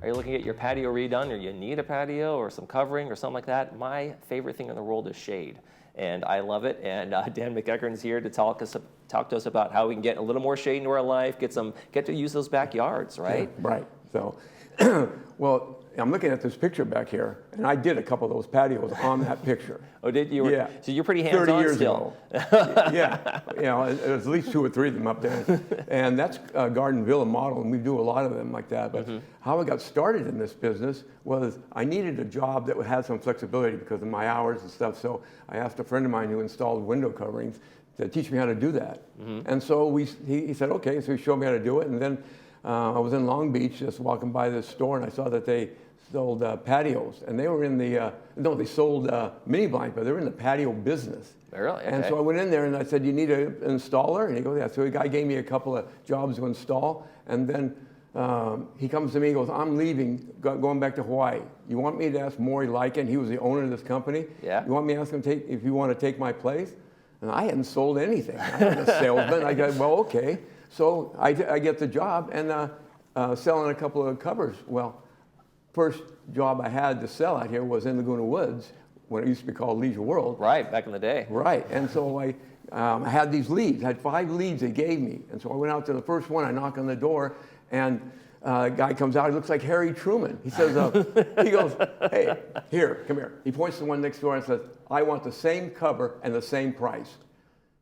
are you looking at your patio redone, or you need a patio or some covering or something like that, my favorite thing in the world is shade. And I love it. And Dan MacEachern is here to talk to us about how we can get a little more shade into our life, get to use those backyards, right? Yeah, right. So, well, I'm looking at this picture back here, and I did a couple of those patios on that picture. Oh, did you? Yeah. So you're pretty hands-on 30 years still. ago. Yeah. You know, there's at least 2 or 3 of them up there. And that's a Garden Villa model, and we do a lot of them like that. But how I got started in this business was I needed a job that had some flexibility because of my hours and stuff. So I asked a friend of mine who installed window coverings to teach me how to do that. And so he said, okay, so he showed me how to do it. And then I was in Long Beach just walking by this store, and I saw that they sold patios, and they were in the, they sold mini blinds, but they were in the patio business. Really? Okay. And so I went in there and I said, you need an installer? And he goes, yeah. So the guy gave me a couple of jobs to install, and then he comes to me and goes, I'm leaving, going back to Hawaii. You want me to ask Maury Lycan, he was the owner of this company? Yeah. You want me to ask him if you want to take my place? And I hadn't sold anything. I wasn't a salesman. I go, well, okay. So I get the job and selling a couple of covers. Well, first job I had to sell out here was in Laguna Woods, when it used to be called Leisure World. Right, back in the day. Right, and so I had these leads. I had 5 leads they gave me. And so I went out to the first one, I knock on the door, and a guy comes out, he looks like Harry Truman. He says, he goes, hey, here, come here. He points to the one next door and says, I want the same cover and the same price.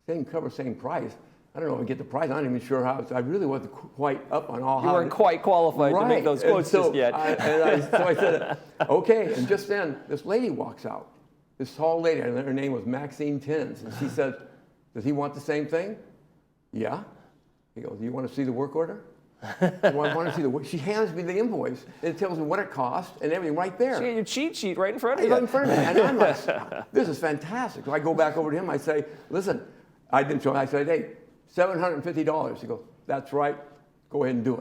Same cover, same price. I don't know if I get the price. I'm not even sure how. I really wasn't quite up on all. You weren't quite qualified to make those quotes just yet. So I said, okay. And just then, this lady walks out. This tall lady, and her name was Maxine Tins. And she says, does he want the same thing? Yeah. He goes, you want to see the work order? Well, I want to see the work. She hands me the invoice. And it tells me what it cost and everything right there. She had your cheat sheet right in front of you. Right in front of me. And I'm like, this is fantastic. So I go back over to him. I say, listen, I didn't show him. I said, hey, $750. He goes, that's right. Go ahead and do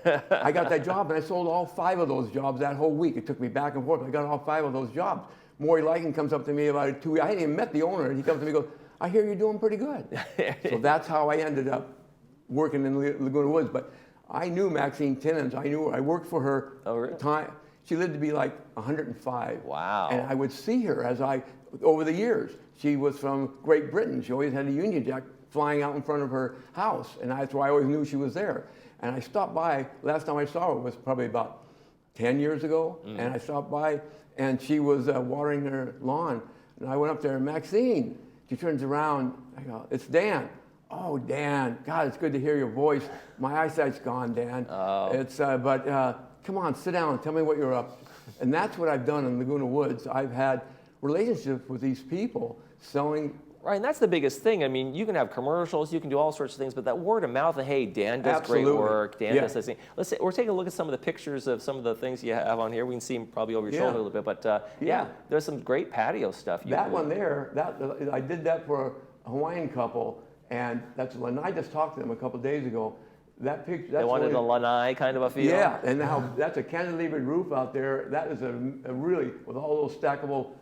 it. I got that job, and I sold all 5 of those jobs that whole week. It took me back and forth. I got all 5 of those jobs. Maury Lycan comes up to me about 2 weeks. I hadn't even met the owner. And he comes to me and goes, I hear you're doing pretty good. So that's how I ended up working in Laguna Woods. But I knew Maxine Tinnins. I worked for her. Oh, really? Time. She lived to be like 105. Wow. And I would see her over the years. She was from Great Britain. She always had a Union Jack flying out in front of her house, and that's why I always knew she was there. And I stopped by, last time I saw her was probably about 10 years ago, and I stopped by, and she was watering her lawn, and I went up there, Maxine. She turns around, I go, it's Dan. Oh, Dan, God, it's good to hear your voice. My eyesight's gone, Dan. Oh. But come on, sit down and tell me what you're up to. And that's what I've done in Laguna Woods. I've had relationships with these people selling. Right, and that's the biggest thing. I mean, you can have commercials, you can do all sorts of things, but that word of mouth, hey, Dan does great work, Dan does this thing. We're taking a look at some of the pictures of some of the things you have on here. We can see them probably over your shoulder a little bit, but yeah, there's some great patio stuff. That one there, I did that for a Hawaiian couple, and when I just talked to them a couple of days ago. That picture. They wanted a lanai kind of a feel. Yeah, and now that's a cantilevered roof out there. That is a really, with all those stackable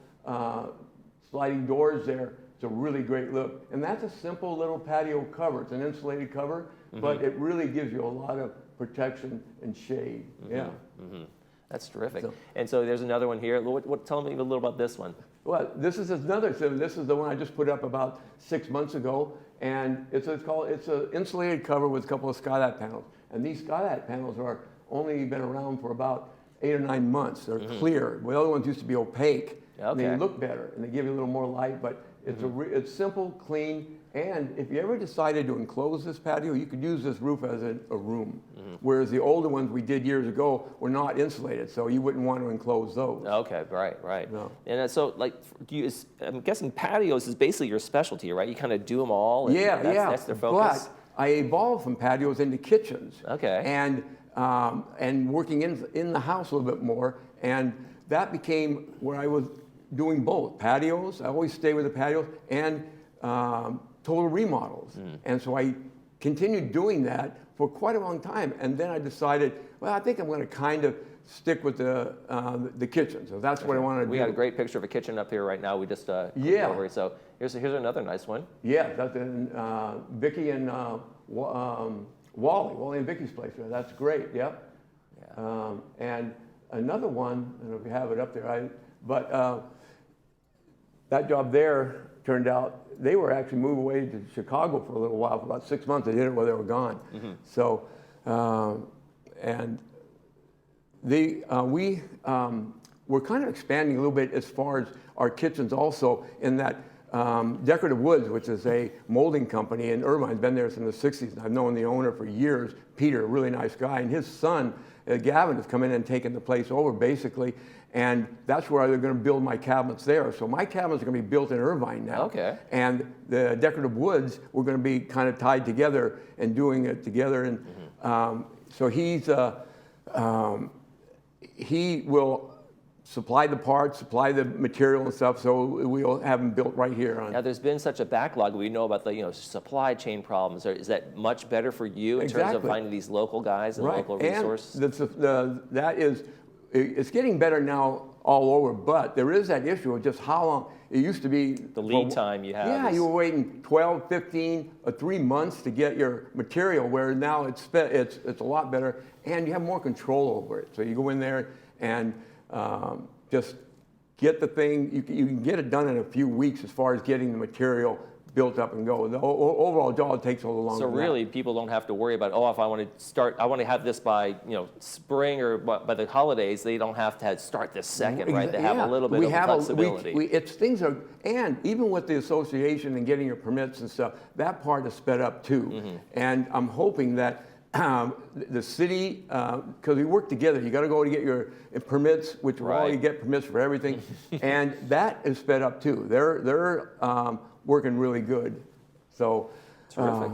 sliding doors there. It's a really great look. And that's a simple little patio cover. It's an insulated cover, but it really gives you a lot of protection and shade. Yeah. That's terrific. And so there's another one here. Tell me a little about this one. Well, this is another. This is the one I just put up about 6 months ago, and it's an insulated cover with a couple of skylight panels. And these skylight panels are only been around for about 8 or 9 months. They're clear. Well, the other ones used to be opaque. Okay. And they look better, and they give you a little more light, but it's simple, clean, and if you ever decided to enclose this patio, you could use this roof as a room, whereas the older ones we did years ago were not insulated, so you wouldn't want to enclose those. Okay, right. No. And so, like, I'm guessing patios is basically your specialty, right? You kind of do them all. And that's their focus. But I evolved from patios into kitchens. Okay. And working in the house a little bit more, and that became where I was doing both patios. I always stay with the patios and total remodels. And so I continued doing that for quite a long time. And then I decided, well, I think I'm going to kind of stick with the kitchen. So that's what I wanted to do. We got a great picture of a kitchen up here right now. We just over it. So here's another nice one. Yeah, that's in Vicky and Wally and Vicky's place. That's great. Yep. And another one, I don't know if you have it up there, that job there turned out, they were actually moved away to Chicago for a little while, for about 6 months. They did it while they were gone. So, and we're kind of expanding a little bit as far as our kitchens also, in that Decorative Woods, which is a molding company in Irvine, been there since the 60s. And I've known the owner for years, Peter, a really nice guy, and his son, Gavin, has come in and taken the place over basically. And that's where they're going to build my cabinets there. So my cabinets are going to be built in Irvine now. Okay. And the Decorative Woods, we're going to be kind of tied together and doing it together. And so he will supply the parts, supply the material and stuff, so we'll have them built right here. Now, there's been such a backlog. We know about the supply chain problems. Is that much better for you in terms of finding these local guys and local resources? And it's getting better now all over, but there is that issue of just how long. It used to be the lead time you have. Yeah, you were waiting 12, 15, or 3 months to get your material, where now it's a lot better, and you have more control over it. So you go in there and just get the thing. You can get it done in a few weeks as far as getting the material built up and go. The overall job takes a little longer. So really, people don't have to worry about, if I want to have this by spring or by the holidays. They don't have to start this second, right? They have a little bit of flexibility. And even with the association and getting your permits and stuff, that part is sped up too. And I'm hoping that the city, because we work together, you got to go to get your permits, which we already get permits for everything, and that is sped up too. They're working really good. So terrific.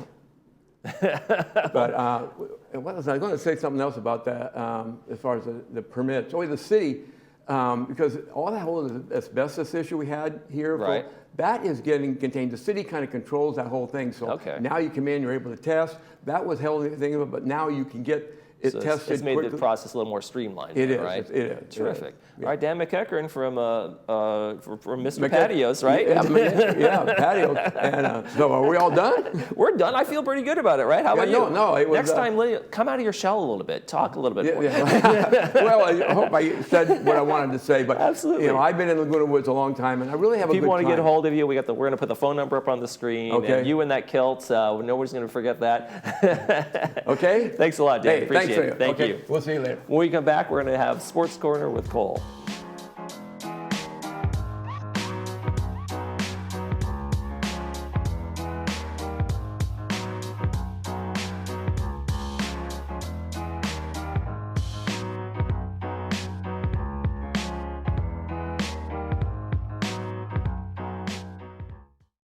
But what was I going to say? Something else about that as far as the permits. The city, because all that whole asbestos issue we had here, that is getting contained. The city kind of controls that whole thing. So now you come in, you're able to test. That was held thing, but now you can get it tested. It's made quickly. the process a little more streamlined. It is, right? It is. Terrific. Yeah. All right, Dan MacEachern from Mr. Patios, right? Yeah, patios. And so are we all done? We're done. I feel pretty good about it, right? How about you? No. It was, next time, come out of your shell a little bit. Talk a little bit more. Well, I hope I said what I wanted to say, but absolutely. I've been in Laguna Woods a long time, and I really have a good time. If people want to get a hold of you, we're going to put the phone number up on the screen. Okay. And you in that kilt, nobody's going to forget that. Okay. Thanks a lot, Dan. Appreciate it. Thank you. We'll see you later. When we come back, we're going to have Sports Corner with Cole.